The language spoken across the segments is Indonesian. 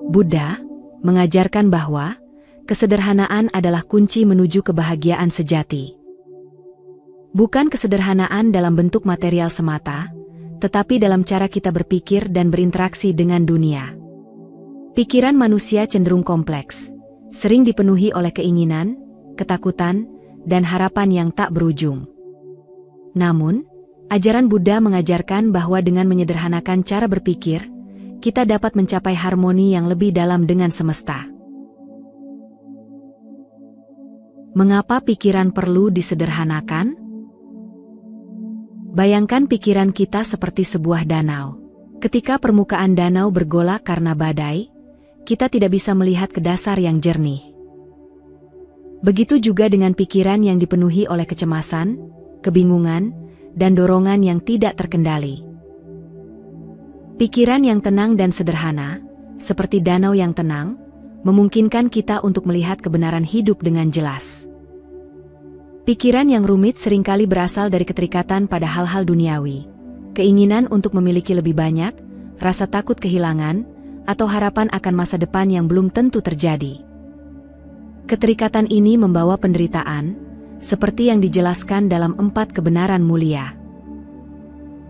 Buddha mengajarkan bahwa kesederhanaan adalah kunci menuju kebahagiaan sejati. Bukan kesederhanaan dalam bentuk material semata, tetapi dalam cara kita berpikir dan berinteraksi dengan dunia. Pikiran manusia cenderung kompleks, sering dipenuhi oleh keinginan, ketakutan, dan harapan yang tak berujung. Namun, ajaran Buddha mengajarkan bahwa dengan menyederhanakan cara berpikir, kita dapat mencapai harmoni yang lebih dalam dengan semesta. Mengapa pikiran perlu disederhanakan? Bayangkan pikiran kita seperti sebuah danau. Ketika permukaan danau bergolak karena badai, kita tidak bisa melihat ke dasar yang jernih. Begitu juga dengan pikiran yang dipenuhi oleh kecemasan, kebingungan, dan dorongan yang tidak terkendali. Pikiran yang tenang dan sederhana, seperti danau yang tenang, memungkinkan kita untuk melihat kebenaran hidup dengan jelas. Pikiran yang rumit seringkali berasal dari keterikatan pada hal-hal duniawi, keinginan untuk memiliki lebih banyak, rasa takut kehilangan, atau harapan akan masa depan yang belum tentu terjadi. Keterikatan ini membawa penderitaan, seperti yang dijelaskan dalam 4 kebenaran mulia.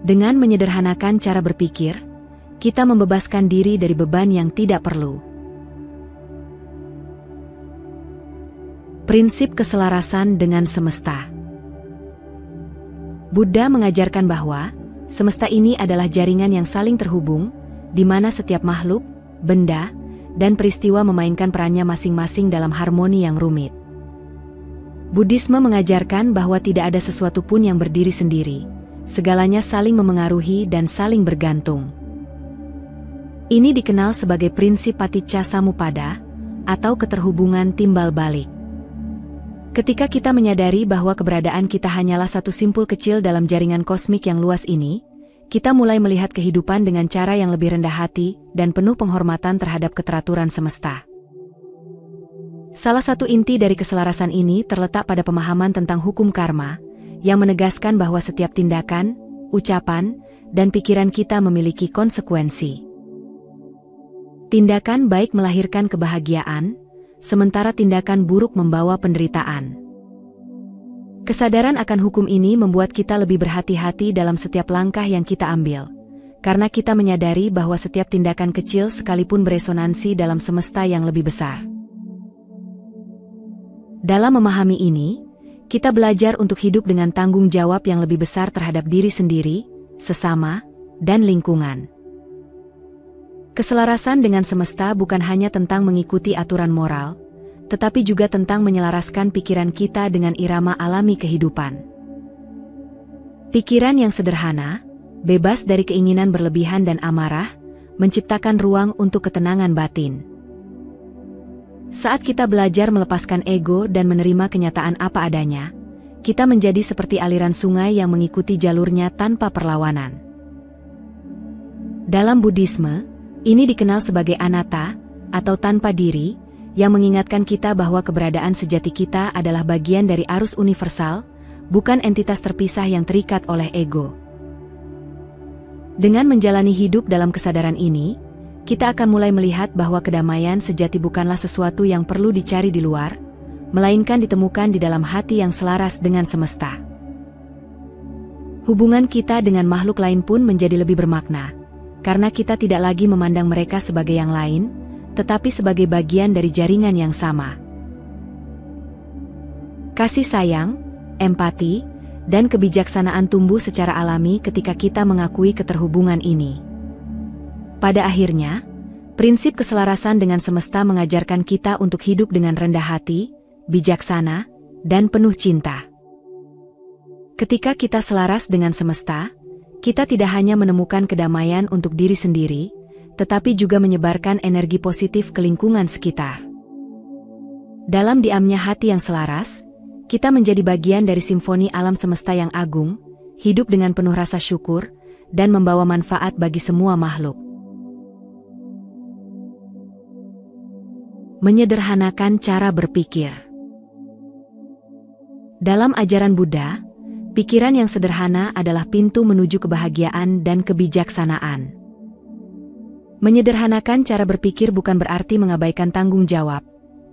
Dengan menyederhanakan cara berpikir, kita membebaskan diri dari beban yang tidak perlu. Prinsip keselarasan dengan semesta. Buddha mengajarkan bahwa semesta ini adalah jaringan yang saling terhubung, di mana setiap makhluk, benda, dan peristiwa memainkan perannya masing-masing dalam harmoni yang rumit. Buddhisme mengajarkan bahwa tidak ada sesuatu pun yang berdiri sendiri, segalanya saling memengaruhi dan saling bergantung. Ini dikenal sebagai prinsip Paticcasamuppada, atau keterhubungan timbal balik. Ketika kita menyadari bahwa keberadaan kita hanyalah satu simpul kecil dalam jaringan kosmik yang luas ini, kita mulai melihat kehidupan dengan cara yang lebih rendah hati dan penuh penghormatan terhadap keteraturan semesta. Salah satu inti dari keselarasan ini terletak pada pemahaman tentang hukum karma, yang menegaskan bahwa setiap tindakan, ucapan, dan pikiran kita memiliki konsekuensi. Tindakan baik melahirkan kebahagiaan, sementara tindakan buruk membawa penderitaan. Kesadaran akan hukum ini membuat kita lebih berhati-hati dalam setiap langkah yang kita ambil, karena kita menyadari bahwa setiap tindakan kecil sekalipun beresonansi dalam semesta yang lebih besar. Dalam memahami ini, kita belajar untuk hidup dengan tanggung jawab yang lebih besar terhadap diri sendiri, sesama, dan lingkungan. Keselarasan dengan semesta bukan hanya tentang mengikuti aturan moral, tetapi juga tentang menyelaraskan pikiran kita dengan irama alami kehidupan. Pikiran yang sederhana, bebas dari keinginan berlebihan dan amarah, menciptakan ruang untuk ketenangan batin. Saat kita belajar melepaskan ego dan menerima kenyataan apa adanya, kita menjadi seperti aliran sungai yang mengikuti jalurnya tanpa perlawanan. Dalam Buddhisme, ini dikenal sebagai anatta, atau tanpa diri, yang mengingatkan kita bahwa keberadaan sejati kita adalah bagian dari arus universal, bukan entitas terpisah yang terikat oleh ego. Dengan menjalani hidup dalam kesadaran ini, kita akan mulai melihat bahwa kedamaian sejati bukanlah sesuatu yang perlu dicari di luar, melainkan ditemukan di dalam hati yang selaras dengan semesta. Hubungan kita dengan makhluk lain pun menjadi lebih bermakna, karena kita tidak lagi memandang mereka sebagai yang lain, tetapi sebagai bagian dari jaringan yang sama. Kasih sayang, empati, dan kebijaksanaan tumbuh secara alami ketika kita mengakui keterhubungan ini. Pada akhirnya, prinsip keselarasan dengan semesta mengajarkan kita untuk hidup dengan rendah hati, bijaksana, dan penuh cinta. Ketika kita selaras dengan semesta, kita tidak hanya menemukan kedamaian untuk diri sendiri, tetapi juga menyebarkan energi positif ke lingkungan sekitar. Dalam diamnya hati yang selaras, kita menjadi bagian dari simfoni alam semesta yang agung, hidup dengan penuh rasa syukur, dan membawa manfaat bagi semua makhluk. Menyederhanakan cara berpikir. Dalam ajaran Buddha, pikiran yang sederhana adalah pintu menuju kebahagiaan dan kebijaksanaan. Menyederhanakan cara berpikir bukan berarti mengabaikan tanggung jawab,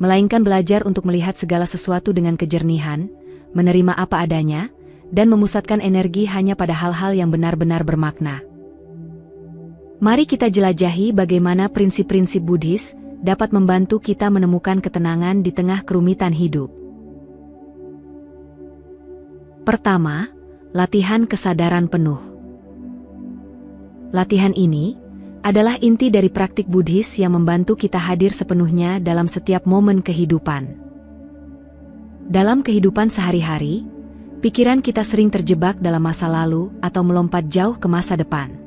melainkan belajar untuk melihat segala sesuatu dengan kejernihan, menerima apa adanya, dan memusatkan energi hanya pada hal-hal yang benar-benar bermakna. Mari kita jelajahi bagaimana prinsip-prinsip Buddhis dapat membantu kita menemukan ketenangan di tengah kerumitan hidup. Pertama, latihan kesadaran penuh. Latihan ini adalah inti dari praktik Buddhis yang membantu kita hadir sepenuhnya dalam setiap momen kehidupan. Dalam kehidupan sehari-hari, pikiran kita sering terjebak dalam masa lalu atau melompat jauh ke masa depan.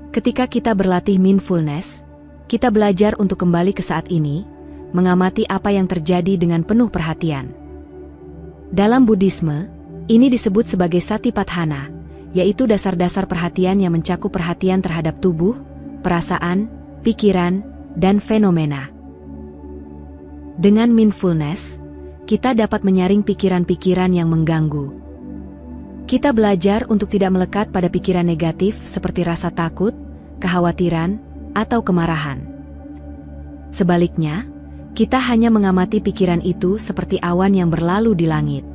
Ketika kita berlatih mindfulness, kita belajar untuk kembali ke saat ini, mengamati apa yang terjadi dengan penuh perhatian. Dalam Buddhisme, ini disebut sebagai Satipatthana, yaitu dasar-dasar perhatian yang mencakup perhatian terhadap tubuh, perasaan, pikiran, dan fenomena. Dengan mindfulness, kita dapat menyaring pikiran-pikiran yang mengganggu. Kita belajar untuk tidak melekat pada pikiran negatif seperti rasa takut, kekhawatiran, atau kemarahan. Sebaliknya, kita hanya mengamati pikiran itu seperti awan yang berlalu di langit.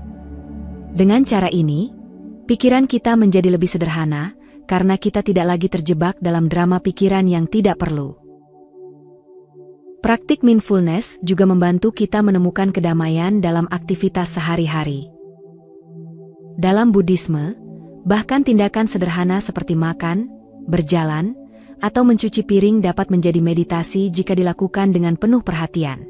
Dengan cara ini, pikiran kita menjadi lebih sederhana karena kita tidak lagi terjebak dalam drama pikiran yang tidak perlu. Praktik mindfulness juga membantu kita menemukan kedamaian dalam aktivitas sehari-hari. Dalam Buddhisme, bahkan tindakan sederhana seperti makan, berjalan, atau mencuci piring dapat menjadi meditasi jika dilakukan dengan penuh perhatian.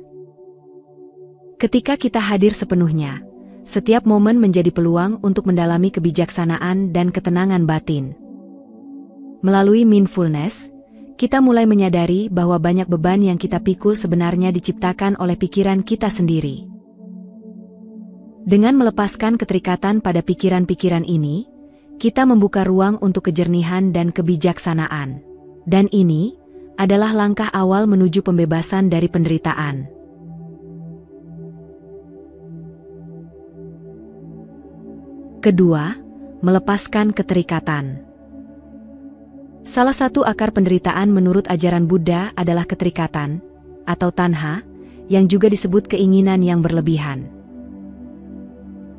Ketika kita hadir sepenuhnya, setiap momen menjadi peluang untuk mendalami kebijaksanaan dan ketenangan batin. Melalui mindfulness, kita mulai menyadari bahwa banyak beban yang kita pikul sebenarnya diciptakan oleh pikiran kita sendiri. Dengan melepaskan keterikatan pada pikiran-pikiran ini, kita membuka ruang untuk kejernihan dan kebijaksanaan. Dan ini adalah langkah awal menuju pembebasan dari penderitaan. Kedua, melepaskan keterikatan. Salah satu akar penderitaan menurut ajaran Buddha adalah keterikatan, atau tanha, yang juga disebut keinginan yang berlebihan.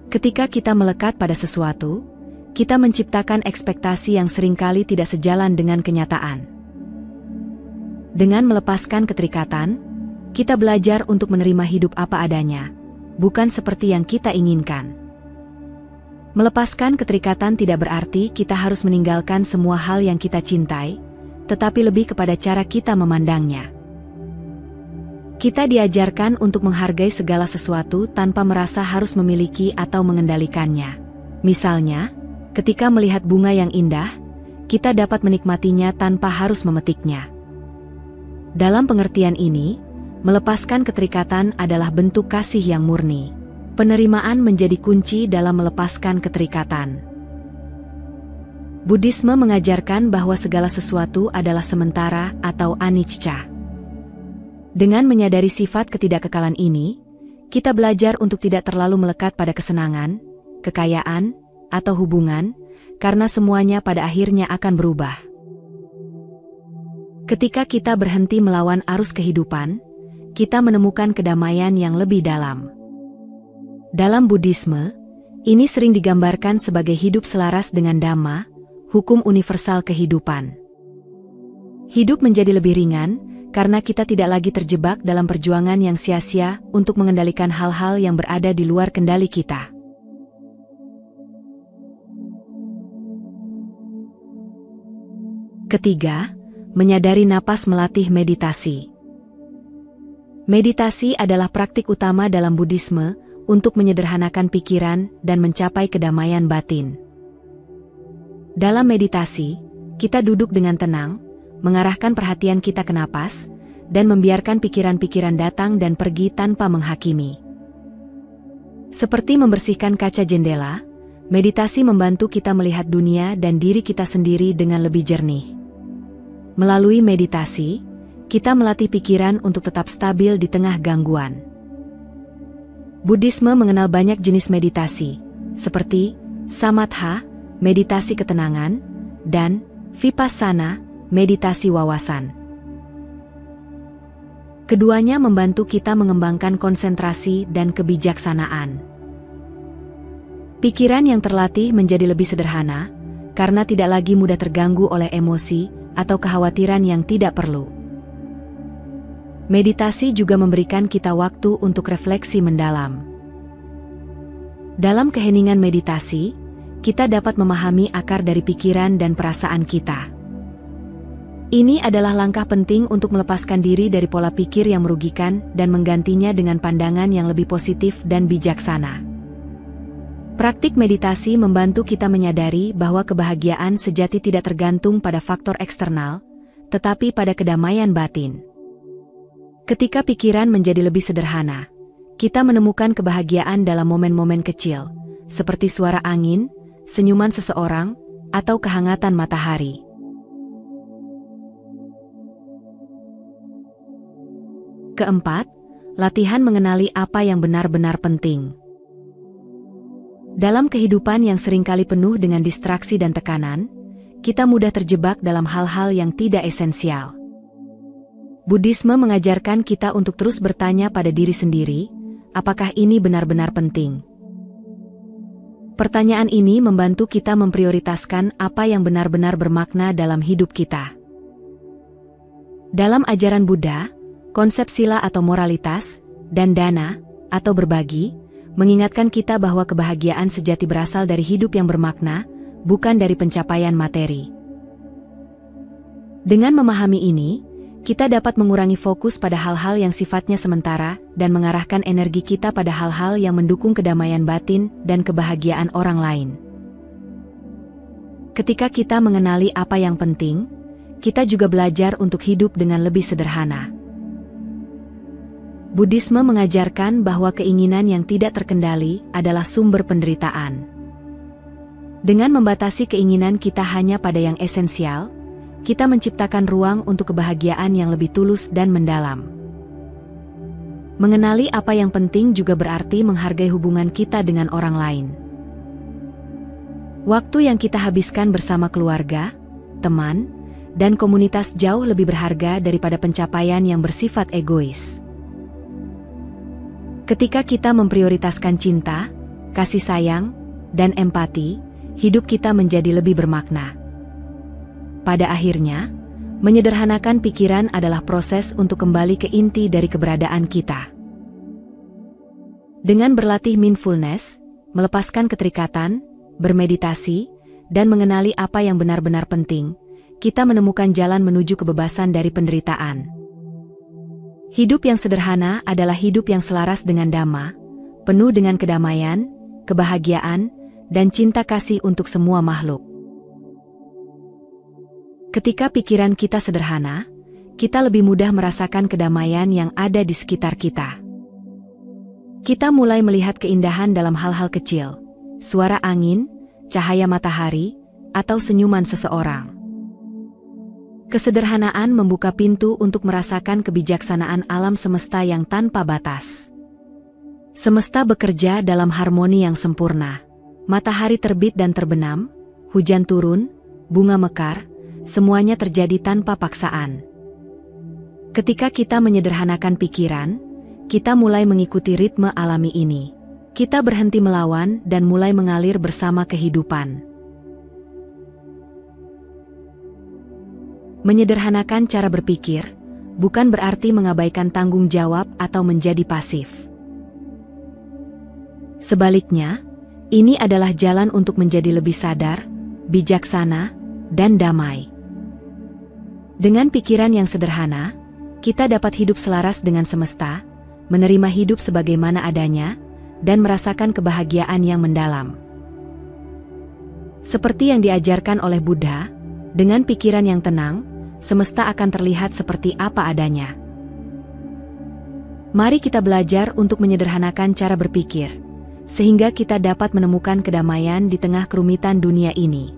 Ketika kita melekat pada sesuatu, kita menciptakan ekspektasi yang seringkali tidak sejalan dengan kenyataan. Dengan melepaskan keterikatan, kita belajar untuk menerima hidup apa adanya, bukan seperti yang kita inginkan. Melepaskan keterikatan tidak berarti kita harus meninggalkan semua hal yang kita cintai, tetapi lebih kepada cara kita memandangnya. Kita diajarkan untuk menghargai segala sesuatu tanpa merasa harus memiliki atau mengendalikannya. Misalnya, ketika melihat bunga yang indah, kita dapat menikmatinya tanpa harus memetiknya. Dalam pengertian ini, melepaskan keterikatan adalah bentuk kasih yang murni. Penerimaan menjadi kunci dalam melepaskan keterikatan. Buddhisme mengajarkan bahwa segala sesuatu adalah sementara atau anicca. Dengan menyadari sifat ketidakkekalan ini, kita belajar untuk tidak terlalu melekat pada kesenangan, kekayaan, atau hubungan, karena semuanya pada akhirnya akan berubah. Ketika kita berhenti melawan arus kehidupan, kita menemukan kedamaian yang lebih dalam. Dalam Buddhisme, ini sering digambarkan sebagai hidup selaras dengan Dhamma, hukum universal kehidupan. Hidup menjadi lebih ringan, karena kita tidak lagi terjebak dalam perjuangan yang sia-sia untuk mengendalikan hal-hal yang berada di luar kendali kita. Ketiga, menyadari napas melatih meditasi. Meditasi adalah praktik utama dalam Buddhisme untuk menyederhanakan pikiran dan mencapai kedamaian batin. Dalam meditasi, kita duduk dengan tenang, mengarahkan perhatian kita ke napas, dan membiarkan pikiran-pikiran datang dan pergi tanpa menghakimi. Seperti membersihkan kaca jendela, meditasi membantu kita melihat dunia dan diri kita sendiri dengan lebih jernih. Melalui meditasi, kita melatih pikiran untuk tetap stabil di tengah gangguan. Buddhisme mengenal banyak jenis meditasi, seperti samatha, meditasi ketenangan, dan vipassana, meditasi wawasan. Keduanya membantu kita mengembangkan konsentrasi dan kebijaksanaan. Pikiran yang terlatih menjadi lebih sederhana, karena tidak lagi mudah terganggu oleh emosi atau kekhawatiran yang tidak perlu. Meditasi juga memberikan kita waktu untuk refleksi mendalam. Dalam keheningan meditasi, kita dapat memahami akar dari pikiran dan perasaan kita. Ini adalah langkah penting untuk melepaskan diri dari pola pikir yang merugikan dan menggantinya dengan pandangan yang lebih positif dan bijaksana. Praktik meditasi membantu kita menyadari bahwa kebahagiaan sejati tidak tergantung pada faktor eksternal, tetapi pada kedamaian batin. Ketika pikiran menjadi lebih sederhana, kita menemukan kebahagiaan dalam momen-momen kecil, seperti suara angin, senyuman seseorang, atau kehangatan matahari. Keempat, latihan mengenali apa yang benar-benar penting. Dalam kehidupan yang seringkali penuh dengan distraksi dan tekanan, kita mudah terjebak dalam hal-hal yang tidak esensial. Buddhisme mengajarkan kita untuk terus bertanya pada diri sendiri, apakah ini benar-benar penting? Pertanyaan ini membantu kita memprioritaskan apa yang benar-benar bermakna dalam hidup kita. Dalam ajaran Buddha, konsep sila atau moralitas, dan dana, atau berbagi, mengingatkan kita bahwa kebahagiaan sejati berasal dari hidup yang bermakna, bukan dari pencapaian materi. Dengan memahami ini, kita dapat mengurangi fokus pada hal-hal yang sifatnya sementara dan mengarahkan energi kita pada hal-hal yang mendukung kedamaian batin dan kebahagiaan orang lain. Ketika kita mengenali apa yang penting, kita juga belajar untuk hidup dengan lebih sederhana. Buddhisme mengajarkan bahwa keinginan yang tidak terkendali adalah sumber penderitaan. Dengan membatasi keinginan kita hanya pada yang esensial, kita menciptakan ruang untuk kebahagiaan yang lebih tulus dan mendalam. Mengenali apa yang penting juga berarti menghargai hubungan kita dengan orang lain. Waktu yang kita habiskan bersama keluarga, teman, dan komunitas jauh lebih berharga daripada pencapaian yang bersifat egois. Ketika kita memprioritaskan cinta, kasih sayang, dan empati, hidup kita menjadi lebih bermakna. Pada akhirnya, menyederhanakan pikiran adalah proses untuk kembali ke inti dari keberadaan kita. Dengan berlatih mindfulness, melepaskan keterikatan, bermeditasi, dan mengenali apa yang benar-benar penting, kita menemukan jalan menuju kebebasan dari penderitaan. Hidup yang sederhana adalah hidup yang selaras dengan Dhamma, penuh dengan kedamaian, kebahagiaan, dan cinta kasih untuk semua makhluk. Ketika pikiran kita sederhana, kita lebih mudah merasakan kedamaian yang ada di sekitar kita. Kita mulai melihat keindahan dalam hal-hal kecil, suara angin, cahaya matahari, atau senyuman seseorang. Kesederhanaan membuka pintu untuk merasakan kebijaksanaan alam semesta yang tanpa batas. Semesta bekerja dalam harmoni yang sempurna. Matahari terbit dan terbenam, hujan turun, bunga mekar, semuanya terjadi tanpa paksaan. Ketika kita menyederhanakan pikiran, kita mulai mengikuti ritme alami ini. Kita berhenti melawan dan mulai mengalir bersama kehidupan. Menyederhanakan cara berpikir bukan berarti mengabaikan tanggung jawab atau menjadi pasif. Sebaliknya, ini adalah jalan untuk menjadi lebih sadar, bijaksana, dan damai. Dengan pikiran yang sederhana, kita dapat hidup selaras dengan semesta, menerima hidup sebagaimana adanya, dan merasakan kebahagiaan yang mendalam. Seperti yang diajarkan oleh Buddha, dengan pikiran yang tenang, semesta akan terlihat seperti apa adanya. Mari kita belajar untuk menyederhanakan cara berpikir, sehingga kita dapat menemukan kedamaian di tengah kerumitan dunia ini.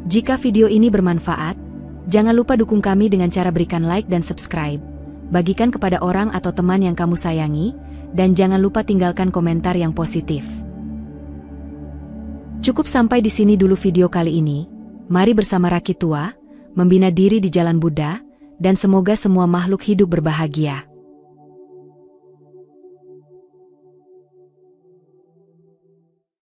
Jika video ini bermanfaat, jangan lupa dukung kami dengan cara berikan like dan subscribe, bagikan kepada orang atau teman yang kamu sayangi, dan jangan lupa tinggalkan komentar yang positif. Cukup sampai di sini dulu video kali ini. Mari bersama Rakitua membina diri di jalan Buddha, dan semoga semua makhluk hidup berbahagia.